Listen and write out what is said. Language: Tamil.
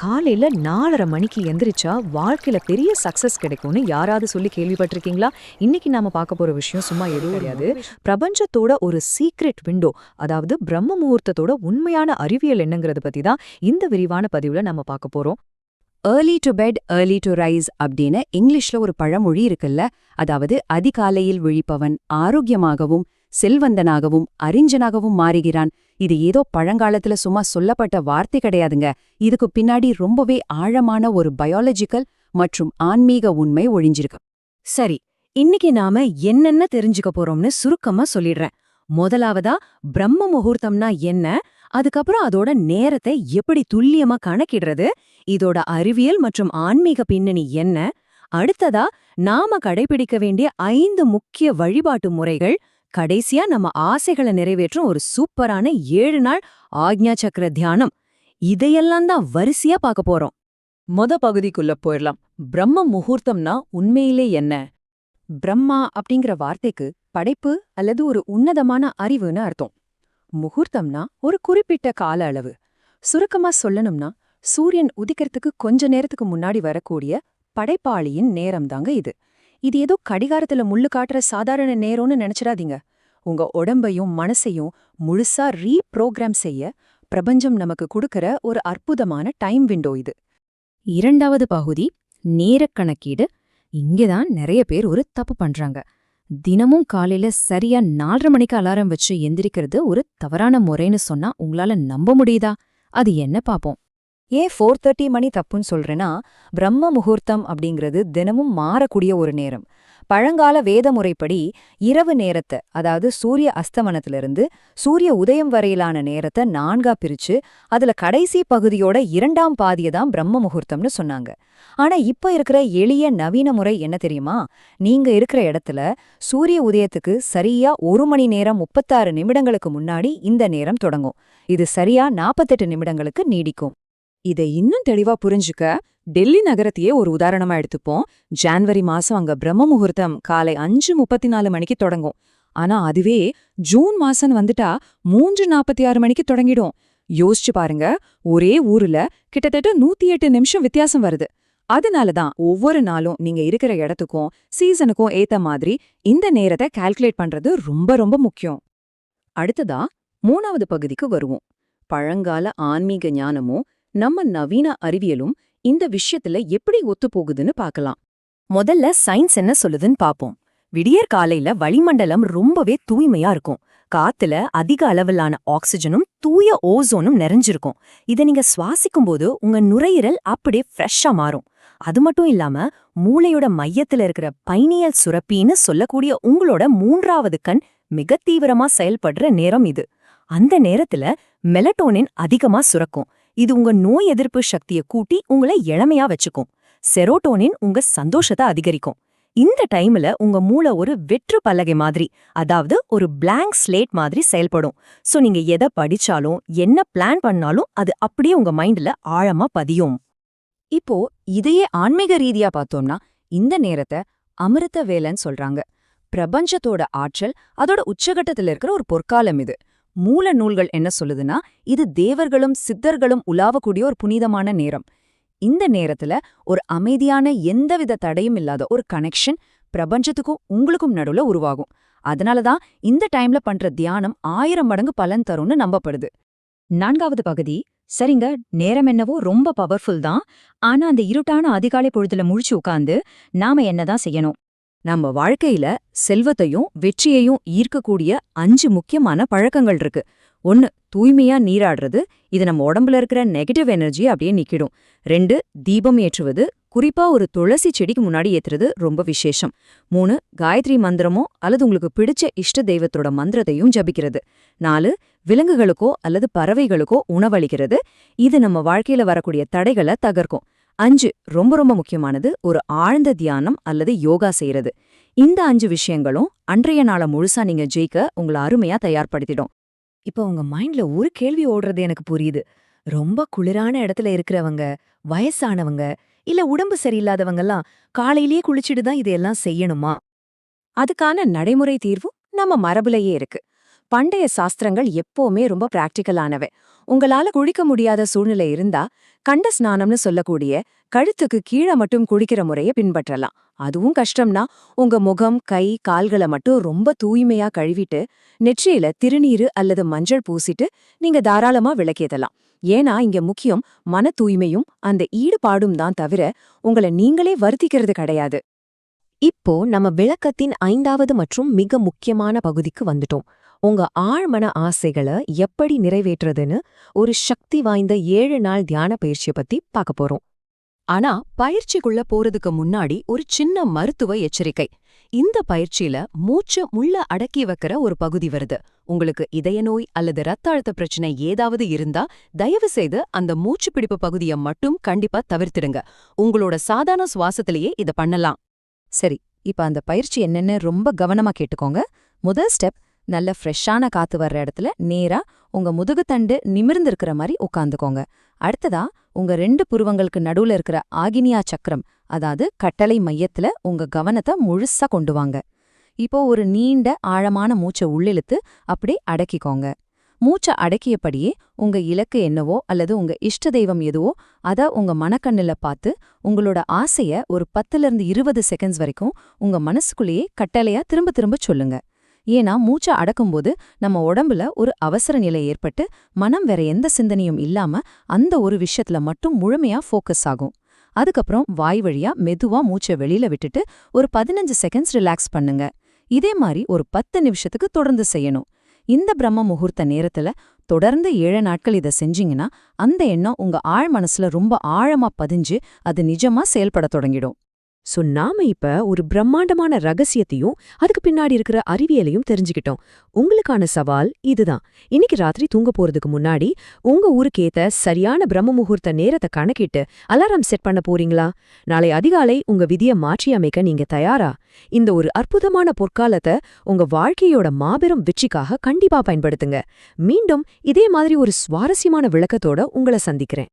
காலையில 4:30 மணிக்கு எந்திரிச்சா வாழ்க்கையில பெரிய சக்சஸ் கிடைக்கும்னு யாராவது சொல்லி கேள்விப்பட்டிருக்கீங்களா? இன்னைக்கு நாம பார்க்க போற விஷயம் சும்மா எதுவும் கிடையாது. பிரபஞ்சத்தோட ஒரு சீக்ரெட் விண்டோ, அதாவது பிரம்ம முகூர்த்தத்தோட உண்மையான அறிவியல் என்னங்கிறத பத்தி தான் இந்த விரிவான பதிவுல நம்ம பார்க்க போறோம். Early to bed early to rise அப்படின்னு இங்கிலீஷ்ல ஒரு பழமொழி இருக்குல்ல. அதாவது அதிகாலையில் விழிப்பவன் ஆரோக்கியமாகவும் செல்வந்தனாகவும் அறிஞனாகவும் மாறுகிறான். இது ஏதோ பழங்காலத்துல சும்மா சொல்லப்பட்ட வார்த்தை கிடையாதுங்க. இதுக்கு பின்னாடி ரொம்பவே ஆழமான ஒரு பயாலஜிக்கல் மற்றும் ஆன்மீக உண்மை ஒழிஞ்சிருக்கு. சரி, இன்னைக்கு நாம என்னென்ன தெரிஞ்சுக்க போறோம்னு சுருக்கமா சொல்லிடுறேன். முதலாவதா, பிரம்ம முகூர்த்தம்னா என்ன, அதுக்கப்புறம் அதோட நேரத்தை எப்படி துல்லியமா கணக்கிடுறது, இதோட அறிவியல் மற்றும் ஆன்மீக பின்னணி என்ன, அடுத்ததா நாம கடைபிடிக்க வேண்டிய 5 முக்கிய வழிபாட்டு முறைகள், கடைசியா நம்ம ஆசைகளை நிறைவேற்றும் ஒரு சூப்பரான 7 நாள் ஆக்ஞா சக்கர தியானம். இதையெல்லாம் தான் வரிசையா பார்க்க போறோம். பகுதிக்குள்ள போயிடலாம். பிரம்ம முகூர்த்தம்னா உண்மையிலே என்ன? பிரம்மா அப்படிங்கிற வார்த்தைக்கு படைப்பு அல்லது ஒரு உன்னதமான அறிவுன்னு அர்த்தம். முகூர்த்தம்னா ஒரு குறிப்பிட்ட கால அளவு. சுருக்கமா சொல்லணும்னா, சூரியன் உதிக்கிறதுக்கு கொஞ்ச நேரத்துக்கு முன்னாடி வரக்கூடிய படைப்பாளியின் நேரம் தாங்க இது. இது ஏதோ கடிகாரத்துல முள்ளு காட்டுற சாதாரண நேரம்னு நினைச்சிடாதீங்க. உங்க உடம்பையும் மனசையும் முழுசா ரீப்ரோகிராம் செய்ய பிரபஞ்சம் நமக்கு கொடுக்கற ஒரு அற்புதமான டைம் விண்டோ இது. இரண்டாவது பகுதி நேரக் கணக்கீடு. இங்கதான் நிறைய பேர் ஒரு தப்பு பண்றாங்க. தினமும் காலையில சரியா 4:30 மணிக்கு அலாரம் வச்சு எந்திரிக்கிறது ஒரு தவறான முறைன்னு சொன்னா உங்களால நம்ப முடியுதா? அது என்ன பாப்போம். ஏன் 4:30 மணி தப்புன்னு சொல்றேன்னா, பிரம்ம முகூர்த்தம் அப்படிங்கிறது தினமும் மாறக்கூடிய ஒரு நேரம். பழங்கால வேத முறைப்படி இரவு நேரத்தை, அதாவது சூரிய அஸ்தமனத்திலிருந்து சூரிய உதயம் வரையிலான நேரத்தை 4ஆ பிரிச்சு அதுல கடைசி பகுதியோட 2ஆம் பாதியை தான் பிரம்ம முகூர்த்தம்னு சொன்னாங்க. ஆனா இப்ப இருக்கிற எளிய நவீன முறை என்ன தெரியுமா? நீங்க இருக்கிற இடத்துல சூரிய உதயத்துக்கு சரியா 1 மணி நேரம் 36 நிமிடங்களுக்கு முன்னாடி இந்த நேரம் தொடங்கும். இது சரியா 48 நிமிடங்களுக்கு நீடிக்கும். இதை இன்னும் தெளிவா புரிஞ்சுக்க டெல்லி நகரத்தையே ஒரு உதாரணமா எடுத்துப்போம். ஜான்வரி மாசம் அங்க பிரம்ம முகூர்த்தம் காலை 5:34 மணிக்கு தொடங்கும். ஆனா அதுவே ஜூன் மாசம் வந்துட்டா 3:46 மணிக்கு தொடங்கிடும். யோசிச்சு பாருங்க, ஒரே ஊர்ல கிட்டத்தட்ட 108 நிமிஷம் வித்தியாசம் வருது. அதனாலதான் ஒவ்வொரு நாளும் நீங்க இருக்கிற இடத்துக்கும் சீசனுக்கும் ஏத்த மாதிரி இந்த நேரத்தை கால்குலேட் பண்றது ரொம்ப ரொம்ப முக்கியம். அடுத்ததா 3வது பகுதிக்கு வருவோம். பழங்கால ஆன்மீக ஞானமும் நம்ம நவீன அறிவியலும் இந்த விஷயத்துல எப்படி ஒத்துப்போகுதுன்னு பார்க்கலாம். முதல்ல சயின்ஸ் என்ன சொல்லுதுன்னு பாப்போம். விடியற் காலையில வளிமண்டலம் ரொம்பவே தூய்மையா இருக்கும். காத்துல அதிக அளவிலான ஆக்சிஜனும் தூய ஓசோனும் நிறைஞ்சிருக்கும். இதை நீங்க சுவாசிக்கும் போது உங்க நுரையீரல் அப்படியே ஃப்ரெஷ்ஷா மாறும். அது மட்டும் இல்லாம மூளையோட மையத்துல இருக்கிற பைனியல் சுரப்பின்னு சொல்லக்கூடிய உங்களோட 3வது கண் மிக தீவிரமா செயல்படுற நேரம் இது. அந்த நேரத்துல மெலட்டோனின் அதிகமா சுரக்கும். இது உங்க நோய் எதிர்ப்பு சக்தியை கூட்டி உங்களை இளமையா வச்சுக்கும். செரோட்டோனின் உங்க சந்தோஷத்தை அதிகரிக்கும். இந்த டைம்ல உங்க மூளை ஒரு வெற்று பலகை மாதிரி, அதாவது ஒரு பிளாங்க் ஸ்லேட் மாதிரி செயல்படும். சோ நீங்க எதை படிச்சாலும் என்ன பிளான் பண்ணாலும் அது அப்படியே உங்க மைண்ட்ல ஆழமா பதியும். இப்போ இதையே ஆன்மீக ரீதியா பார்த்தோம்னா, இந்த நேரத்தை அமிர்த வேலைன்னு சொல்றாங்க. பிரபஞ்சத்தோட ஆற்றல் அதோட உச்சகட்டத்தில் இருக்கிற ஒரு பொற்காலம் இது. மூல நூல்கள் என்ன சொல்லுதுன்னா, இது தேவர்களும் சித்தர்களும் உலாவக்கூடிய ஒரு புனிதமான நேரம். இந்த நேரத்துல ஒரு அமைதியான எந்தவித தடையும் இல்லாத ஒரு கனெக்ஷன் பிரபஞ்சத்துக்கும் உங்களுக்கும் நடுவுல உருவாகும். அதனாலதான் இந்த டைம்ல பண்ற தியானம் 1000 மடங்கு பலன் தரும்னு நம்பப்படுது. 4வது பகுதி. சரிங்க, நேரம் என்னவோ ரொம்ப பவர்ஃபுல் தான். ஆனா அந்த இருட்டான அதிகாலை பொழுதுல முழிச்சு உட்கார்ந்து நாம என்னதான் செய்யணும்? நம்ம வாழ்க்கையில செல்வத்தையும் வெற்றியையும் ஈர்க்கக்கூடிய 5 முக்கியமான பழக்கங்கள் இருக்கு. 1, தூய்மையா நீராடுறது. இது நம்ம உடம்புல இருக்கிற நெகட்டிவ் எனர்ஜி அப்படியே நிக்கிடும். 2, தீபம் ஏற்றுவது. குறிப்பா ஒரு துளசி செடிக்கு முன்னாடி ஏத்துறது ரொம்ப விசேஷம். 3, காயத்ரி மந்திரமோ அல்லது உங்களுக்கு பிடிச்ச இஷ்ட தெய்வத்தோட மந்திரத்தையும் ஜபிக்கிறது. 4, விலங்குகளுக்கோ அல்லது பறவைகளுக்கோ உணவளிக்கிறது. இது நம்ம வாழ்க்கையில வரக்கூடிய தடைகளை தகர்க்கும். 5, ரொம்ப ரொம்ப முக்கியமானது, ஒரு ஆழ்ந்த தியானம் அல்லது யோகா செய்யறது. இந்த 5 விஷயங்களும் அன்றைய நாளை முழுசா நீங்க ஜெயிக்க உங்களை அருமையா தயார்படுத்திடும். இப்போ உங்க மைண்ட்ல ஒரு கேள்வி ஓடுறது எனக்கு புரியுது. ரொம்ப குளிரான இடத்துல இருக்கிறவங்க, வயசானவங்க, இல்ல உடம்பு சரியில்லாதவங்கெல்லாம் காலையிலேயே குளிச்சுட்டு தான் இதையெல்லாம் செய்யணுமா? அதுக்கான நடைமுறை தீர்வு நம்ம மரபுலயே இருக்கு. பண்டைய சாஸ்திரங்கள் எப்பவுமே ரொம்ப பிராக்டிக்கலானவை. உங்களால குளிக்க முடியாத சூழ்நிலை இருந்தா கண்ட ஸ்நானம்னு சொல்லக்கூடிய கழுத்துக்கு கீழே மட்டும் குளிக்கிற முறைய பின்பற்றலாம். அதுவும் கஷ்டம்னா உங்க முகம், கை, கால்களை மட்டும் ரொம்ப தூய்மையா கழுவிட்டு நெற்றியில திருநீரு அல்லது மஞ்சள் பூசிட்டு நீங்க தாராளமா விளக்கேத்தலாம். ஏன்னா இங்க முக்கியம் மன தூய்மையும் அந்த ஈடுபாடும் தான் தவிர உங்களை நீங்களே வருத்திக்கிறது கிடையாது. இப்போ நம்ம விளக்கத்தின் 5வது மற்றும் மிக முக்கியமான பகுதிக்கு வந்துட்டோம். உங்க ஆழ்மன ஆசைகளை எப்படி நிறைவேற்றுறதுன்னு ஒரு சக்தி வாய்ந்த 7 நாள் தியான பயிற்சியை பத்தி பார்க்க போறோம். ஆனா பயிற்சிக்குள்ள போறதுக்கு முன்னாடி ஒரு சின்ன மருத்துவ எச்சரிக்கை. இந்த பயிற்சியில மூச்சு முள்ள அடக்கி வைக்கிற ஒரு பகுதி வருது. உங்களுக்கு இதய நோய் அல்லது ரத்த அழுத்த பிரச்சனை ஏதாவது இருந்தா தயவு செய்து அந்த மூச்சு பிடிப்பு பகுதியை மட்டும் கண்டிப்பா தவிர்த்திடுங்க. உங்களோட சாதாரண சுவாசத்திலேயே இத பண்ணலாம். சரி, இப்ப அந்த பயிற்சி என்னன்னு ரொம்ப கவனமா கேட்டுக்கோங்க. முதல் ஸ்டெப், நல்ல ஃப்ரெஷ்ஷான காத்து வர்ற இடத்துல நேரா உங்க முதுகுத்தண்டு நிமிர்ந்திருக்கிற மாதிரி உட்காந்துக்கோங்க. அடுத்ததா உங்க 2 புருவங்களுக்கு நடுவுல இருக்கிற ஆகினியா சக்கரம், அதாவது கட்டளை மையத்துல உங்க கவனத்தை முழுசா கொண்டு வாங்க. இப்போ ஒரு நீண்ட ஆழமான மூச்சை உள்ளிழுத்து அப்படியே அடக்கிக்கோங்க. மூச்சை அடக்கியபடியே உங்க இலக்கு என்னவோ அல்லது உங்க இஷ்ட தெய்வம் எதுவோ அத உங்க மனக்கண்ணுல பார்த்து உங்களோட ஆசைய ஒரு 10லிருந்து 20 செகண்ட்ஸ் வரைக்கும் உங்க மனசுக்குள்ளேயே கட்டளையா திரும்ப திரும்ப சொல்லுங்க. ஏன்னா மூச்சை அடக்கும்போது நம்ம உடம்புல ஒரு அவசர நிலை ஏற்பட்டு மனம் வேற எந்த சிந்தனையும் இல்லாம அந்த ஒரு விஷயத்துல மட்டும் முழுமையா ஃபோக்கஸ் ஆகும். அதுக்கப்புறம் வாய் வழியா மெதுவா மூச்சை வெளியில விட்டுட்டு ஒரு 15 செகண்ட்ஸ் ரிலாக்ஸ் பண்ணுங்க. இதே மாதிரி ஒரு 10 நிமிஷத்துக்கு தொடர்ந்து செய்யணும். இந்த பிரம்ம முகூர்த்த நேரத்துல தொடர்ந்து 7 நாட்கள் இதை செஞ்சீங்கன்னா அந்த எண்ணம் உங்க ஆழ் மனசுல ரொம்ப ஆழமா பதிஞ்சு அது நிஜமா செயல்பட தொடங்கிடும். சோ நாம இப்ப ஒரு பிரம்மாண்டமான ரகசியத்தையும் அதுக்கு பின்னாடி இருக்கிற அறிவியலையும் தெரிஞ்சுக்கிட்டோம். உங்களுக்கான சவால் இதுதான். இன்னைக்கு ராத்திரி தூங்க போறதுக்கு முன்னாடி உங்க ஊருக்கேத்த சரியான பிரம்ம முகூர்த்த நேரத்தை கணக்கிட்டு அலாரம் செட் பண்ண போறீங்களா? நாளை அதிகாலை உங்க விதியை மாற்றி அமைக்க நீங்க தயாரா? இந்த ஒரு அற்புதமான பொற்காலத்தை உங்க வாழ்க்கையோட மாபெரும் வெற்றிக்காக கண்டிப்பா பயன்படுத்துங்க. மீண்டும் இதே மாதிரி ஒரு சுவாரஸ்யமான விளக்கத்தோட உங்களை சந்திக்கிறேன்.